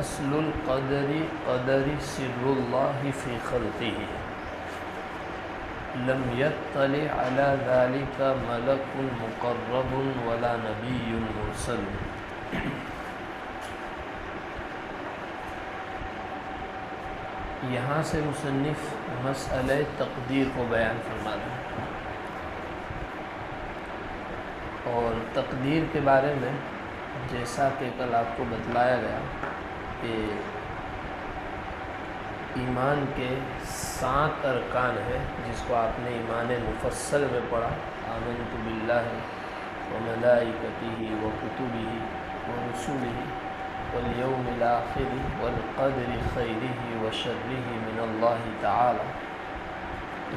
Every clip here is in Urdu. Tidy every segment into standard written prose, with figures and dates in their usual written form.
وَأَصْلُ الْقَدْرِ قَدْرِ سِرُّ اللَّهِ فِي خَلْقِهِ لم يطلع على ذلك ملك مقرب ولا نبی مرسل۔ یہاں سے مصنف مسئلہ تقدیر کو بیان فرما رہے ہیں، اور تقدیر کے بارے میں جیسا کہ کل آپ کو بتلایا گیا کہ ایمان کے 7 ارکان ہیں، جس کو آپ نے ایمان مفصل میں پڑھا، آمنت باللہ وملائکتہ وکتبہ ورسلہ والیوم الآخر والقدر خیرہ وشرہ من اللہ تعالی۔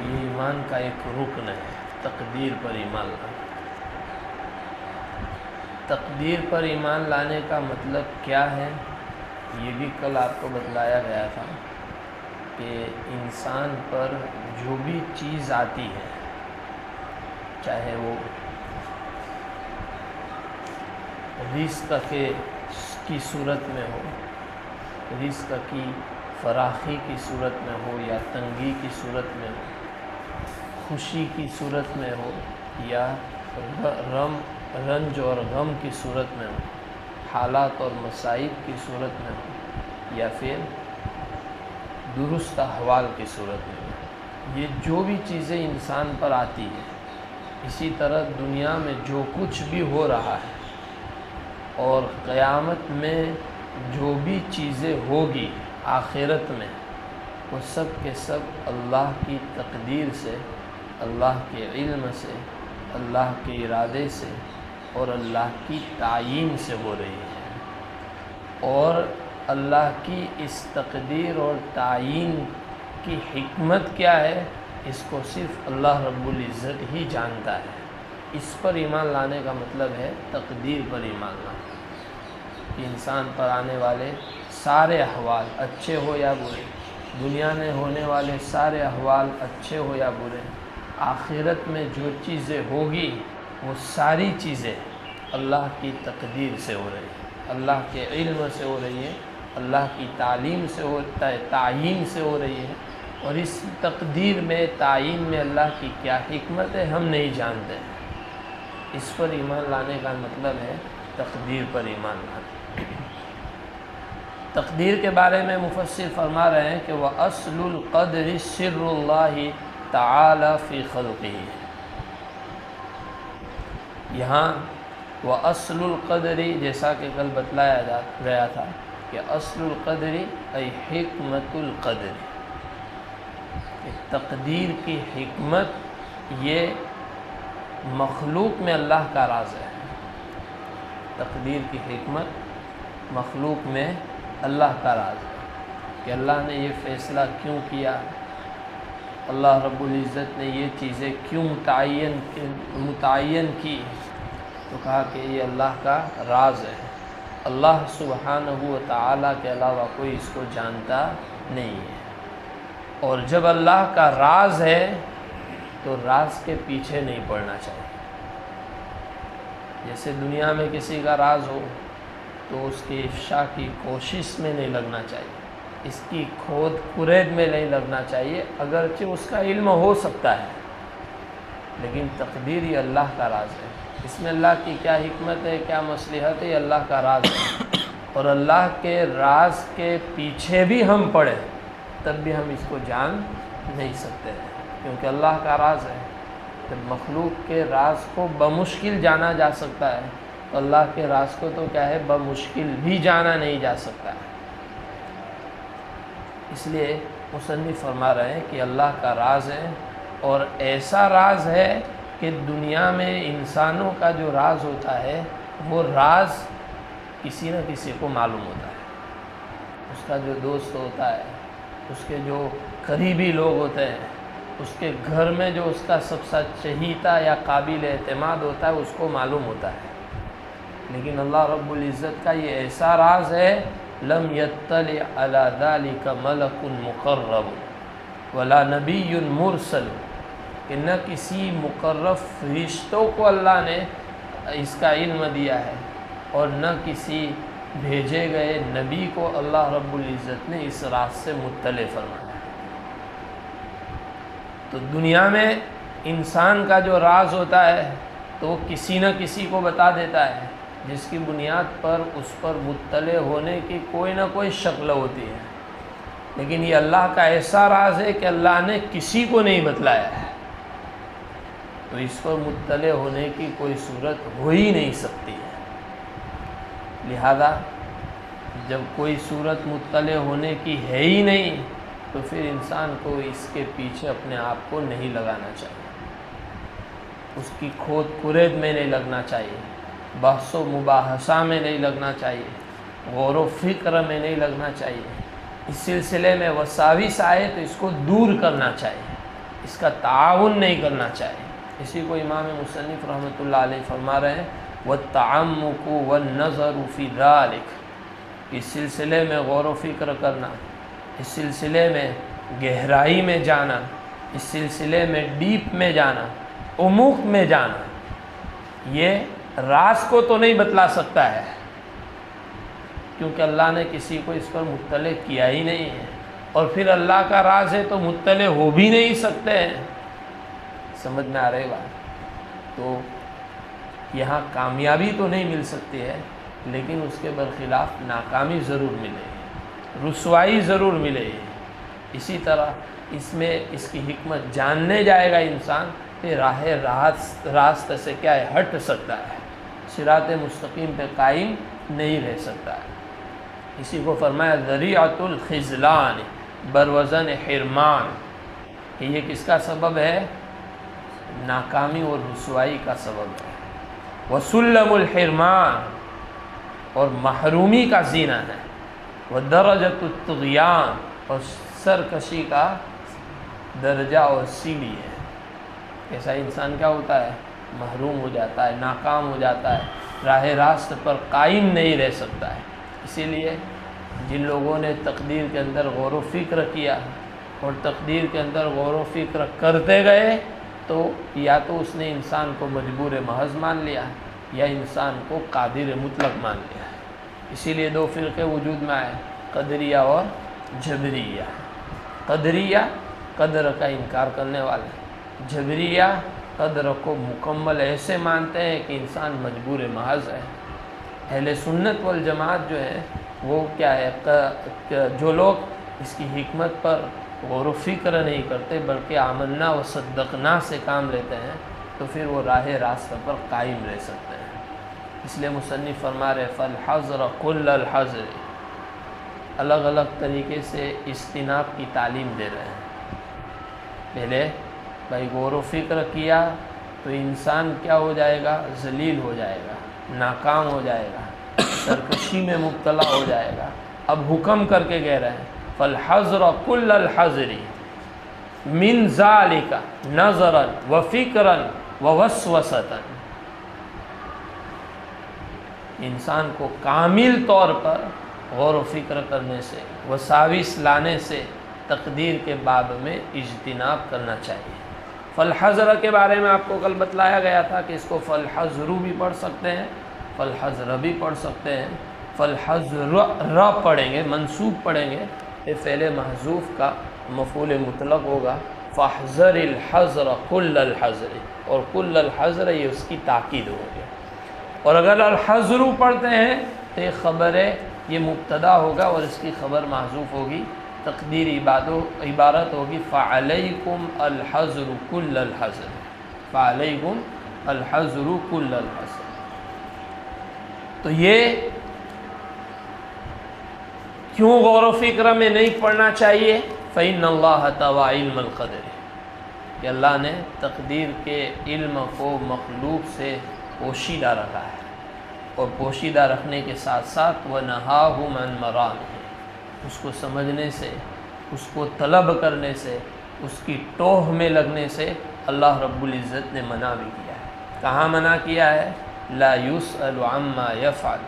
یہ ایمان کا ایک رکن ہے، تقدیر پر ایمان لانا۔ تقدیر پر ایمان لانے کا مطلب کیا ہے، یہ بھی کل آپ کو بتلایا گیا تھا کہ انسان پر جو بھی چیز آتی ہے، چاہے وہ رزق کی صورت میں ہو، رزق کی فراخی کی صورت میں ہو، یا تنگی کی صورت میں ہو، خوشی کی صورت میں ہو، یا رنج اور غم کی صورت میں ہو، حالات اور مصائب کی صورت میں ہو، یا پھر درست احوال کی صورت میں ہو، یہ جو بھی چیزیں انسان پر آتی ہیں، اسی طرح دنیا میں جو کچھ بھی ہو رہا ہے اور قیامت میں جو بھی چیزیں ہوگی آخرت میں، وہ سب کے سب اللہ کی تقدیر سے، اللہ کے علم سے، اللہ کے ارادے سے اور اللہ کی تعیین سے ہو رہی ہے۔ اور اللہ کی اس تقدیر اور تعیین کی حکمت کیا ہے، اس کو صرف اللہ رب العزت ہی جانتا ہے۔ اس پر ایمان لانے کا مطلب ہے تقدیر پر ایمان لانا، کہ انسان پر آنے والے سارے احوال اچھے ہو یا برے، دنیا میں ہونے والے سارے احوال اچھے ہو یا برے، آخرت میں جو چیزیں ہوگی وہ ساری چیزیں اللہ کی تقدیر سے ہو رہی ہیں، اللہ کے علم سے ہو رہی ہے، اللہ کی تعلیم سے ہوتا ہے، تعیین سے ہو رہی ہے۔ اور اس تقدیر میں، تعیین میں اللہ کی کیا حکمت ہے، ہم نہیں جانتے۔ اس پر ایمان لانے کا مطلب ہے تقدیر پر ایمان لانا۔ تقدیر کے بارے میں مفسر فرما رہے ہیں کہ وَأَصْلُ الْقَدْرِ سِرُّ اللَّهِ تَعَالَى فِي خَلْقِهِ۔ یہاں وَأَصْلُ الْقَدْرِ جیسا کہ کل بتلایا گیا تھا کہ اصل القدر ای حکمت القدر، تقدیر کی حکمت یہ مخلوق میں اللہ کا راز ہے۔ تقدیر کی حکمت مخلوق میں اللہ کا راز ہے کہ اللہ نے یہ فیصلہ کیوں کیا، اللہ رب العزت نے یہ چیزیں کیوں متعین کی، تو کہا کہ یہ اللہ کا راز ہے، اللہ سبحانہ و تعالیٰ کے علاوہ کوئی اس کو جانتا نہیں ہے۔ اور جب اللہ کا راز ہے تو راز کے پیچھے نہیں پڑنا چاہیے۔ جیسے دنیا میں کسی کا راز ہو تو اس کی افشا کی کوشش میں نہیں لگنا چاہیے، اس کی کھود کرید میں نہیں لگنا چاہیے، اگرچہ اس کا علم ہو سکتا ہے، لیکن تقدیر یہ اللہ کا راز ہے۔ اس میں اللہ کی کیا حکمت ہے، کیا مصلحت ہے، یہ اللہ کا راز ہے۔ اور اللہ کے راز کے پیچھے بھی ہم پڑیں تب بھی ہم اس کو جان نہیں سکتے، کیونکہ اللہ کا راز ہے۔ جب مخلوق کے راز کو بمشکل جانا جا سکتا ہے تو اللہ کے راز کو تو کیا ہے، بمشکل بھی جانا نہیں جا سکتا ہے۔ اس لیے مصنف فرما رہے ہیں کہ اللہ کا راز ہے، اور ایسا راز ہے کہ دنیا میں انسانوں کا جو راز ہوتا ہے وہ راز کسی نہ کسی کو معلوم ہوتا ہے۔ اس کا جو دوست ہوتا ہے، اس کے جو قریبی لوگ ہوتے ہیں، اس کے گھر میں جو اس کا سب سے چہیتا یا قابل اعتماد ہوتا ہے، اس کو معلوم ہوتا ہے۔ لیکن اللہ رب العزت کا یہ ایسا راز ہے، لم يطلع على ذلك ملک مقرب ولا نبی مرسل، کہ نہ کسی مقرب فرشتوں کو اللہ نے اس کا علم دیا ہے، اور نہ کسی بھیجے گئے نبی کو اللہ رب العزت نے اس راز سے مطلع فرمایا۔ تو دنیا میں انسان کا جو راز ہوتا ہے تو وہ کسی نہ کسی کو بتا دیتا ہے، جس کی بنیاد پر اس پر مطلع ہونے کی کوئی نہ کوئی شکل ہوتی ہے، لیکن یہ اللہ کا ایسا راز ہے کہ اللہ نے کسی کو نہیں بتلایا ہے، تو اس پر مطلع ہونے کی کوئی صورت ہو ہی نہیں سکتی ہے۔ لہذا جب کوئی صورت مطلع ہونے کی ہے ہی نہیں تو پھر انسان کو اس کے پیچھے اپنے آپ کو نہیں لگانا چاہیے، اس کی کھود کرید میں نہیں لگنا چاہیے، بحث و مباحثہ میں نہیں لگنا چاہیے، غور و فکر میں نہیں لگنا چاہیے۔ اس سلسلے میں وساوس آئے تو اس کو دور کرنا چاہیے، اس کا تعاون نہیں کرنا چاہیے۔ اسی کو امام مصنف رحمۃ اللہ علیہ فرما رہے ہیں وَالتَّعَمُّقُ وَالنَّظَرُ فِي ذَلِكَ، اس سلسلے میں غور و فکر کرنا، اس سلسلے میں گہرائی میں جانا، اس سلسلے میں ڈیپ میں جانا، عمق میں جانا، یہ راز کو تو نہیں بتلا سکتا ہے کیونکہ اللہ نے کسی کو اس پر مطلع کیا ہی نہیں ہے، اور پھر اللہ کا راز ہے تو مطلع ہو بھی نہیں سکتے ہیں۔ سمجھ میں آ رہی بات؟ تو یہاں کامیابی تو نہیں مل سکتی ہے، لیکن اس کے برخلاف ناکامی ضرور ملے گی، رسوائی ضرور ملے گی۔ اسی طرح اس میں اس کی حکمت جاننے جائے گا انسان کہ راست سے کیا ہے ہٹ سکتا ہے، صراط مستقیم پہ قائم نہیں رہ سکتا ہے۔ اسی کو فرمایا ذریعۃ الخذلان بروزن حرمان، کہ یہ کس کا سبب ہے؟ ناکامی اور رسوائی کا سبب ہے۔ وسلم الحرمان، اور محرومی کا زینہ ہے۔ ودرجۃ الطغیان، اور سرکشی کا درجہ اور سیڑھی ہے۔ ایسا انسان کیا ہوتا ہے؟ محروم ہو جاتا ہے، ناکام ہو جاتا ہے، راہ راست پر قائم نہیں رہ سکتا ہے۔ اسی لیے جن لوگوں نے تقدیر کے اندر غور و فکر کیا اور تقدیر کے اندر غور و فکر کرتے گئے تو یا تو اس نے انسان کو مجبور محض مان لیا یا انسان کو قادر مطلق مان لیا ہے۔ اسی لیے دو فرقے وجود میں آئے، قدریہ اور جبریہ۔ قدریہ قدر کا انکار کرنے والے، جبریہ قدر کو مکمل ایسے مانتے ہیں کہ انسان مجبور محض ہے۔ اہل سنت والجماعت جو ہے وہ کیا ہے؟ جو لوگ اس کی حکمت پر غور و فکر نہیں کرتے بلکہ آمنا و صدقنا سے کام لیتے ہیں تو پھر وہ راہ راستہ پر قائم رہ سکتے ہیں۔ اس لیے مصنف فرما رہے فالحذر کل الحذر، الگ الگ طریقے سے اجتناب کی تعلیم دے رہے ہیں۔ پہلے بھائی غور و فکر کیا تو انسان کیا ہو جائے گا؟ ذلیل ہو جائے گا، ناکام ہو جائے گا، سرکشی میں مبتلا ہو جائے گا۔ اب حکم کر کے کہہ رہے ہیں فالحذر کل الحذر من ذالک نظرا وفکرا ووسوسۃ، انسان کو کامل طور پر غور و فکر کرنے سے، وساوس لانے سے تقدیر کے باب میں اجتناب کرنا چاہیے۔ فالحذر کے بارے میں آپ کو کل بتلایا گیا تھا کہ اس کو فالحذر بھی پڑھ سکتے ہیں، فالحذر بھی پڑھ سکتے ہیں۔ فالحذر پڑھیں گے، منصوب پڑھیں گے، یہ فعل محذوف کا مفعول مطلق ہوگا۔ فاحذر الحذر کل الحذر، اور کل الحذر یہ اس کی تاکید ہوگی۔ اور اگر الحذر پڑھتے ہیں تو یہ خبر ہے، یہ مبتدا ہوگا اور اس کی خبر محذوف ہوگی، تقدیر عبارت ہوگی فعلیکم الحذر کل الحذر، فعلیکم الحذر کل الحذر۔ تو یہ کیوں غور و فکر میں نہیں پڑھنا چاہیے؟ فإن اللہ طوى علم القدر، کہ اللہ نے تقدیر کے علم کو مخلوق سے پوشیدہ رکھا ہے، اور پوشیدہ رکھنے کے ساتھ ساتھ وَنَهَاهُمْ عَنْ مَرَامِهِ، اس کو سمجھنے سے، اس کو طلب کرنے سے، اس کی ٹوہ میں لگنے سے اللہ رب العزت نے منع بھی کیا ہے۔ کہاں منع کیا ہے؟ لا يسأل عما يفعل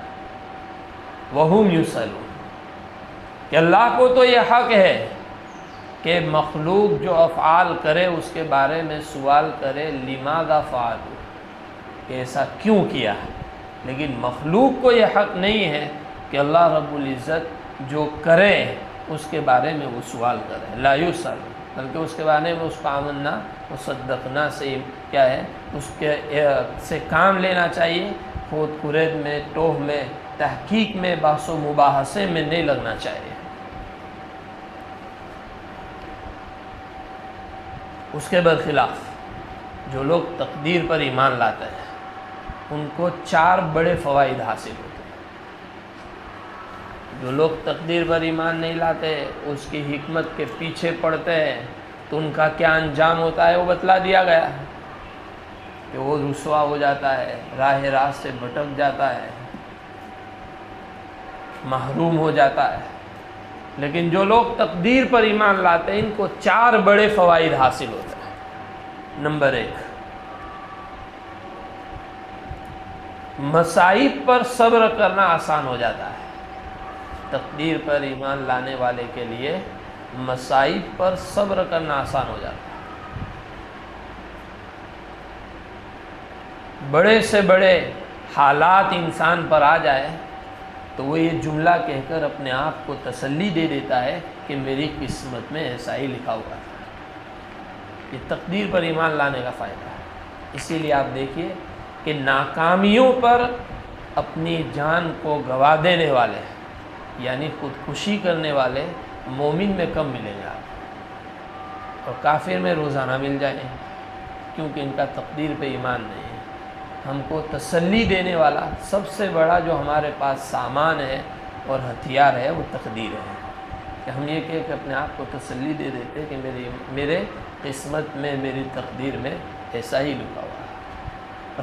وهم يسألون، کہ اللہ کو تو یہ حق ہے کہ مخلوق جو افعال کرے اس کے بارے میں سوال کرے لماذا فعلوا، کہ ایسا کیوں کیا ہے، لیکن مخلوق کو یہ حق نہیں ہے کہ اللہ رب العزت جو کرے اس کے بارے میں وہ سوال کرے، لا یسأل، بلکہ اس کے بارے میں اس کو آمنا وصدقنا سے کیا ہے، اس کے سے کام لینا چاہیے، خود خرید میں، ٹوہ میں، تحقیق میں، بحث و مباحثے میں نہیں لگنا چاہیے۔ اس کے برخلاف جو لوگ تقدیر پر ایمان لاتے ہیں ان کو 4 بڑے فوائد حاصل ہوتے ہیں۔ جو لوگ تقدیر پر ایمان نہیں لاتے، اس کی حکمت کے پیچھے پڑتے ہیں، تو ان کا کیا انجام ہوتا ہے وہ بتلا دیا گیا ہے کہ وہ رسوا ہو جاتا ہے، راہ راست سے بھٹک جاتا ہے، محروم ہو جاتا ہے۔ لیکن جو لوگ تقدیر پر ایمان لاتے ہیں ان کو 4 بڑے فوائد حاصل ہوتے ہیں۔ نمبر 1، مصائب پر صبر کرنا آسان ہو جاتا ہے۔ تقدیر پر ایمان لانے والے کے لیے مصائب پر صبر کرنا آسان ہو جاتا ہے۔ بڑے سے بڑے حالات انسان پر آ جائے تو وہ یہ جملہ کہہ کر اپنے آپ کو تسلی دے دیتا ہے کہ میری قسمت میں ایسا ہی لکھا ہوا تھا۔ یہ تقدیر پر ایمان لانے کا فائدہ ہے۔ اسی لیے آپ دیکھیے کہ ناکامیوں پر اپنی جان کو گوا دینے والے یعنی خودکشی کرنے والے مومن میں کم ملیں گے آپ، اور کافر میں روزانہ مل جائیں، کیونکہ ان کا تقدیر پہ ایمان نہیں ہے۔ ہم کو تسلی دینے والا سب سے بڑا جو ہمارے پاس سامان ہے اور ہتھیار ہے وہ تقدیر ہے، کہ ہم یہ کہہ کہ اپنے آپ کو تسلی دے دیتے کہ میرے قسمت میں، میری تقدیر میں ایسا ہی لکھا ہوا ہے۔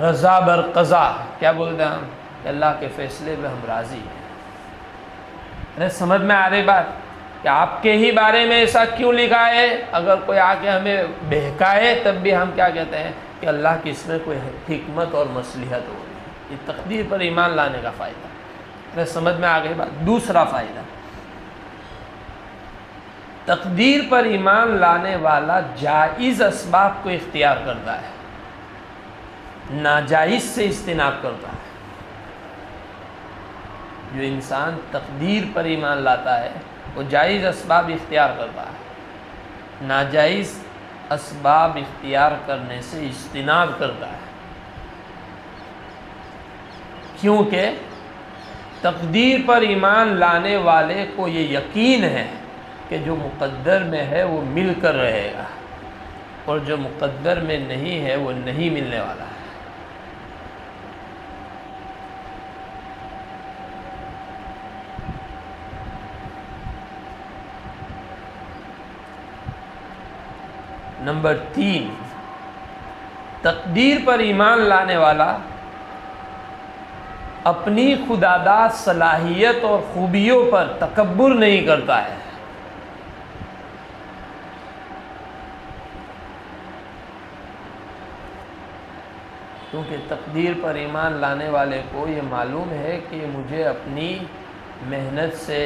رضا بر قضا، کیا بولتے ہیں ہم کہ اللہ کے فیصلے پہ ہم راضی ہیں۔ ارے سمجھ میں آ رہی بات کہ آپ کے ہی بارے میں ایسا کیوں لکھا ہے؟ اگر کوئی آ کے ہمیں بہکائے تب بھی ہم کیا کہتے ہیں کہ اللہ کی اس میں کوئی حکمت اور مصلحت ہوگی۔ یہ تقدیر پر ایمان لانے کا فائدہ۔ ارے سمجھ میں آ گئی بات۔ دوسرا فائدہ، تقدیر پر ایمان لانے والا جائز اسباب کو اختیار کرتا ہے، ناجائز سے اجتناب کرتا ہے۔ جو انسان تقدیر پر ایمان لاتا ہے وہ جائز اسباب اختیار کرتا ہے، ناجائز اسباب اختیار کرنے سے اجتناب کرتا ہے، کیونکہ تقدیر پر ایمان لانے والے کو یہ یقین ہے کہ جو مقدر میں ہے وہ مل کر رہے گا، اور جو مقدر میں نہیں ہے وہ نہیں ملنے والا ہے۔ نمبر 3، تقدیر پر ایمان لانے والا اپنی خودآگاہ صلاحیت اور خوبیوں پر تکبر نہیں کرتا ہے۔ کیونکہ تقدیر پر ایمان لانے والے کو یہ معلوم ہے کہ مجھے اپنی محنت سے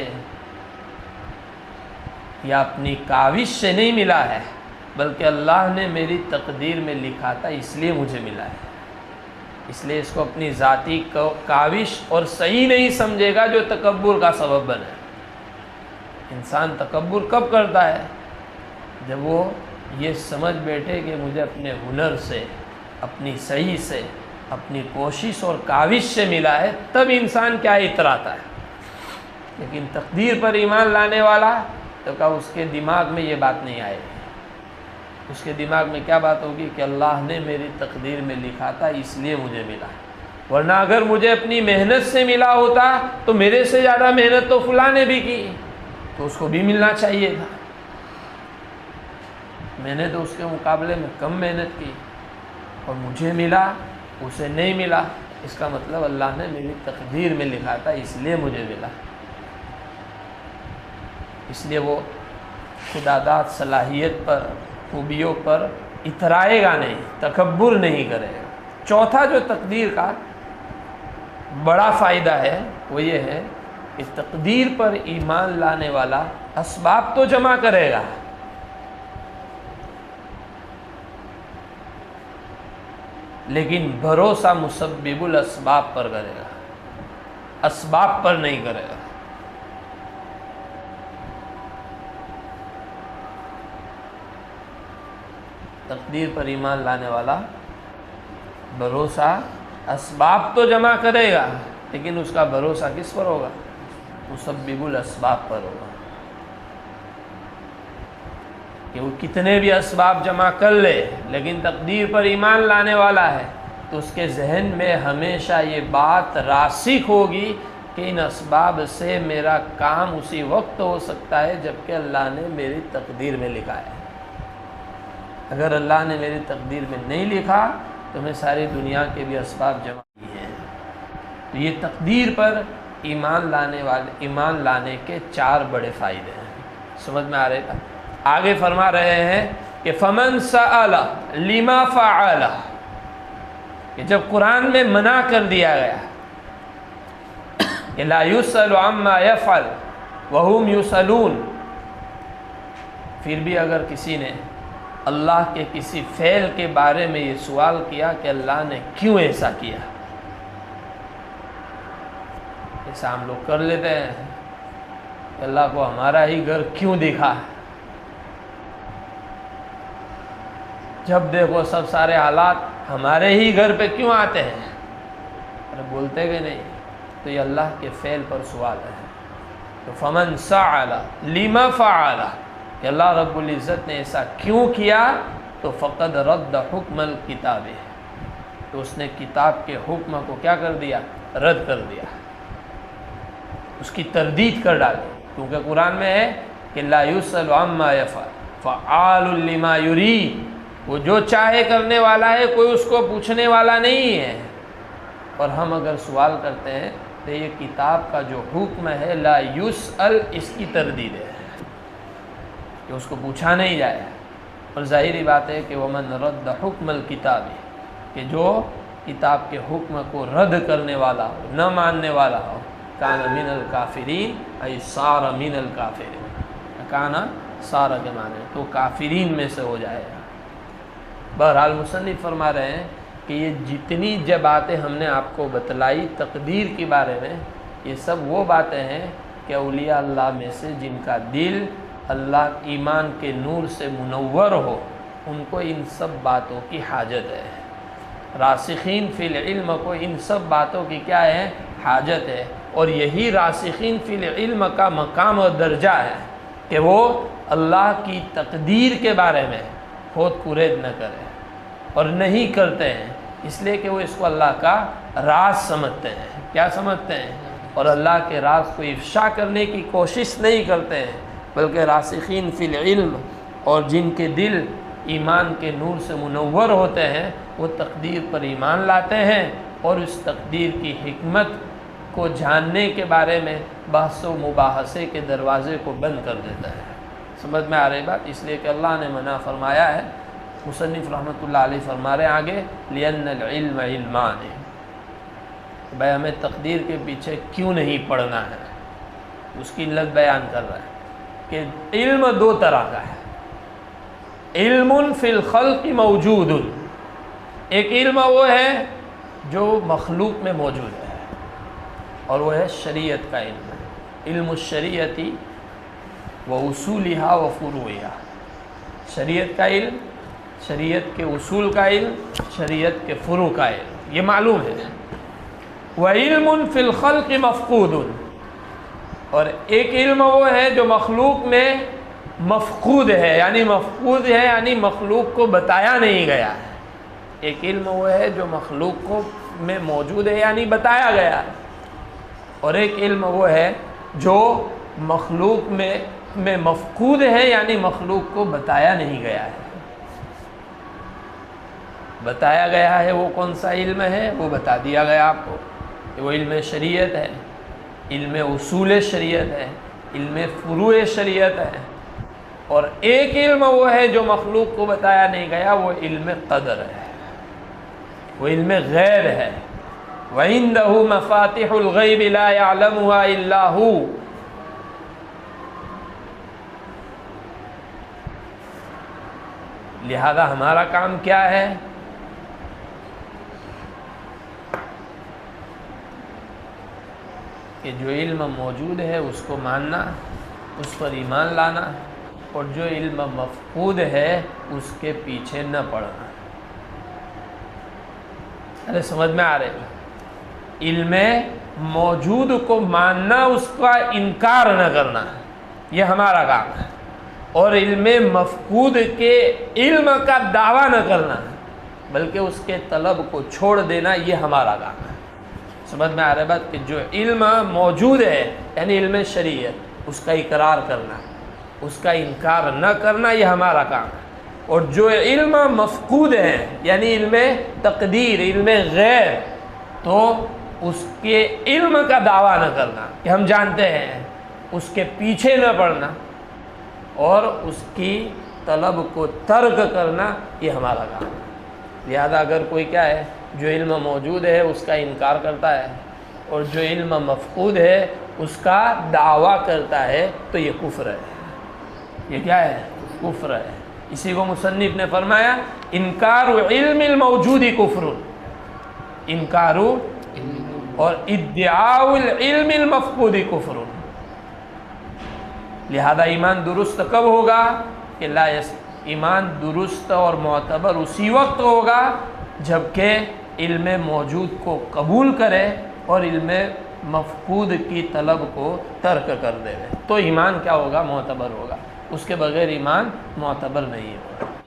یا اپنی کاوش سے نہیں ملا ہے، بلکہ اللہ نے میری تقدیر میں لکھا تھا اس لیے مجھے ملا ہے۔ اس لیے اس کو اپنی ذاتی کاوش اور صحیح نہیں سمجھے گا جو تکبر کا سبب بنے۔ انسان تکبر کب کرتا ہے؟ جب وہ یہ سمجھ بیٹھے کہ مجھے اپنے ہنر سے، اپنی صحیح سے، اپنی کوشش اور کاوش سے ملا ہے، تب انسان کیا اتراتا ہے۔ لیکن تقدیر پر ایمان لانے والا تو کہا اس کے دماغ میں یہ بات نہیں آئے گی۔ اس کے دماغ میں کیا بات ہوگی کہ اللہ نے میری تقدیر میں لکھا تھا اس لیے مجھے ملا، ورنہ اگر مجھے اپنی محنت سے ملا ہوتا تو میرے سے زیادہ محنت تو فلاں نے بھی کی، تو اس کو بھی ملنا چاہیے تھا۔ میں نے تو اس کے مقابلے میں کم محنت کی اور مجھے ملا، اسے نہیں ملا، اس کا مطلب اللہ نے میری تقدیر میں لکھا تھا اس لیے مجھے ملا۔ اس لیے وہ خودآگاہ صلاحیت پر، خوبیوں پر اترائے گا نہیں، تکبر نہیں کرے گا۔ چوتھا جو تقدیر کا بڑا فائدہ ہے وہ یہ ہے کہ تقدیر پر ایمان لانے والا اسباب تو جمع کرے گا، لیکن بھروسہ مسبب الاسباب پر کرے گا۔ اسباب پر نہیں کرے گا۔ تقدیر پر ایمان لانے والا بھروسہ اسباب تو جمع کرے گا، لیکن اس کا بھروسہ کس پر ہوگا؟ مسبب الاسباب پر ہوگا، کہ وہ کتنے بھی اسباب جمع کر لے، لیکن تقدیر پر ایمان لانے والا ہے تو اس کے ذہن میں ہمیشہ یہ بات راسخ ہوگی کہ ان اسباب سے میرا کام اسی وقت ہو سکتا ہے جبکہ اللہ نے میری تقدیر میں لکھا ہے۔ اگر اللہ نے میری تقدیر میں نہیں لکھا تو میں ساری دنیا کے بھی اسباب جمع کیے ہیں۔ تو یہ تقدیر پر ایمان لانے کے 4 بڑے فائدے ہیں۔ سمجھ میں آ رہے گا؟ آگے فرما رہے ہیں کہ فمن سأل لما فعل، کہ جب قرآن میں منع کر دیا گیا کہ لا يسأل عما يفعل وهم يسألون، پھر بھی اگر کسی نے اللہ کے کسی فعل کے بارے میں یہ سوال کیا کہ اللہ نے کیوں ایسا کیا، ایسا ہم لوگ کر لیتے ہیں کہ اللہ کو ہمارا ہی گھر کیوں دکھا، جب دیکھو سب سارے حالات ہمارے ہی گھر پہ کیوں آتے ہیں، ارے بولتے کہ نہیں، تو یہ اللہ کے فعل پر سوال ہے۔ تو فمن سأل لما فعل، کہ اللہ رب العزت نے ایسا کیوں کیا، تو فقد رد حکم الکتاب، تو اس نے کتاب کے حکم کو کیا کر دیا؟ رد کر دیا، اس کی تردید کر ڈالی، کیونکہ قرآن میں ہے کہ لا يسأل عما يفعل فعال لما يريد، وہ جو چاہے کرنے والا ہے، کوئی اس کو پوچھنے والا نہیں ہے۔ اور ہم اگر سوال کرتے ہیں تو یہ کتاب کا جو حکم ہے لا يسأل، اس کی تردید ہے کہ اس کو پوچھا نہیں جائے۔ اور ظاہری بات ہے کہ ومن رد حکم الکتاب، کہ جو کتاب کے حکم کو رد کرنے والا ہو، نہ ماننے والا ہو، کان من الکافرین، ای صار من الکافرین، کانا صار کے معنی تو کافرین میں سے ہو جائے گا۔ بہرحال مصنف فرما رہے ہیں کہ یہ جتنی باتیں ہم نے آپ کو بتلائی تقدیر کے بارے میں، یہ سب وہ باتیں ہیں کہ اولیاء اللہ میں سے جن کا دل اللہ ایمان کے نور سے منور ہو، ان کو ان سب باتوں کی حاجت ہے۔ راسخین فی العلم کو ان سب باتوں کی کیا ہے؟ حاجت ہے۔ اور یہی راسخین فی العلم کا مقام اور درجہ ہے کہ وہ اللہ کی تقدیر کے بارے میں خود کورید نہ کرے، اور نہیں کرتے ہیں اس لیے کہ وہ اس کو اللہ کا راز سمجھتے ہیں۔ کیا سمجھتے ہیں؟ اور اللہ کے راز کو افشا کرنے کی کوشش نہیں کرتے ہیں، بلکہ راسخین فی العلم اور جن کے دل ایمان کے نور سے منور ہوتے ہیں، وہ تقدیر پر ایمان لاتے ہیں اور اس تقدیر کی حکمت کو جاننے کے بارے میں بحث و مباحثے کے دروازے کو بند کر دیتا ہے۔ سمجھ میں آ رہی بات؟ اس لیے کہ اللہ نے منع فرمایا ہے۔ مصنف رحمۃ اللہ علیہ فرما رہے ہیں آگے لِأَنَّ الْعِلْمَ عِلْمَانِ، بھائی ہمیں تقدیر کے پیچھے کیوں نہیں پڑھنا ہے، اس کی علت بیان کر رہا ہے کہ علم 2 طرح کا ہے۔ علم فی الخلق موجود، ایک علم وہ ہے جو مخلوق میں موجود ہے، اور وہ ہے شریعت کا علم، علم الشریعتی و اصولہا و فروعہا، شریعت کا علم، شریعت کے اصول کا علم، شریعت کے فروع کا علم، یہ معلوم ہے۔ وَعِلْمٌ فِي الْخَلْقِ مَفْقُودٌ، اور ایک علم وہ ہے جو مخلوق میں مفقود ہے، یعنی مفقود ہے یعنی مخلوق کو بتایا نہیں گیا ہے۔ ایک علم وہ ہے جو مخلوق کو میں موجود ہے یعنی بتایا گیا ہے، اور ایک علم وہ ہے جو مخلوق میں مفقود ہے یعنی مخلوق کو بتایا نہیں گیا ہے۔ بتایا گیا ہے وہ کون سا علم ہے؟ وہ بتا دیا گیا آپ کو کہ وہ علم شریعت ہے، علم اصول شریعت ہے، علم فروع شریعت ہے۔ اور ایک علم وہ ہے جو مخلوق کو بتایا نہیں گیا، وہ علم قدر ہے، وہ علم غیب ہے۔ وَعِندَهُ مَفَاتِحُ الْغَيْبِ لَا يَعْلَمُهَا إِلَّا هُوَ، لہذا ہمارا کام کیا ہے؟ کہ جو علم موجود ہے اس کو ماننا، اس پر ایمان لانا، اور جو علم مفقود ہے اس کے پیچھے نہ پڑنا۔ ارے سمجھ میں آ رہے گا؟ علم موجود کو ماننا، اس کا انکار نہ کرنا، یہ ہمارا کام ہے، اور علم مفقود کے علم کا دعویٰ نہ کرنا بلکہ اس کے طلب کو چھوڑ دینا، یہ ہمارا کام ہے۔ سمجھ میں آ رہا ہے بات؟ کہ جو علم موجود ہے یعنی علم شریعت، اس کا اقرار کرنا، اس کا انکار نہ کرنا، یہ ہمارا کام ہے۔ اور جو علم مفقود ہے یعنی علم تقدیر، علم غیب، تو اس کے علم کا دعویٰ نہ کرنا کہ ہم جانتے ہیں، اس کے پیچھے نہ پڑنا اور اس کی طلب کو ترک کرنا، یہ ہمارا کام ہے۔ لہذا اگر کوئی کیا ہے، جو علم موجود ہے اس کا انکار کرتا ہے اور جو علم مفقود ہے اس کا دعویٰ کرتا ہے تو یہ کفر ہے۔ یہ کیا ہے؟ کفر ہے۔ اسی کو مصنف نے فرمایا انکار علم الموجود کفر، انکار اور ادعاء العلم المفقود کفر۔ لہذا ایمان درست کب ہوگا کہ ایمان درست اور معتبر اسی وقت ہوگا جبکہ علم موجود کو قبول کرے اور علم مفقود کی طلب کو ترک کر دے، تو ایمان کیا ہوگا؟ معتبر ہوگا۔ اس کے بغیر ایمان معتبر نہیں ہوگا۔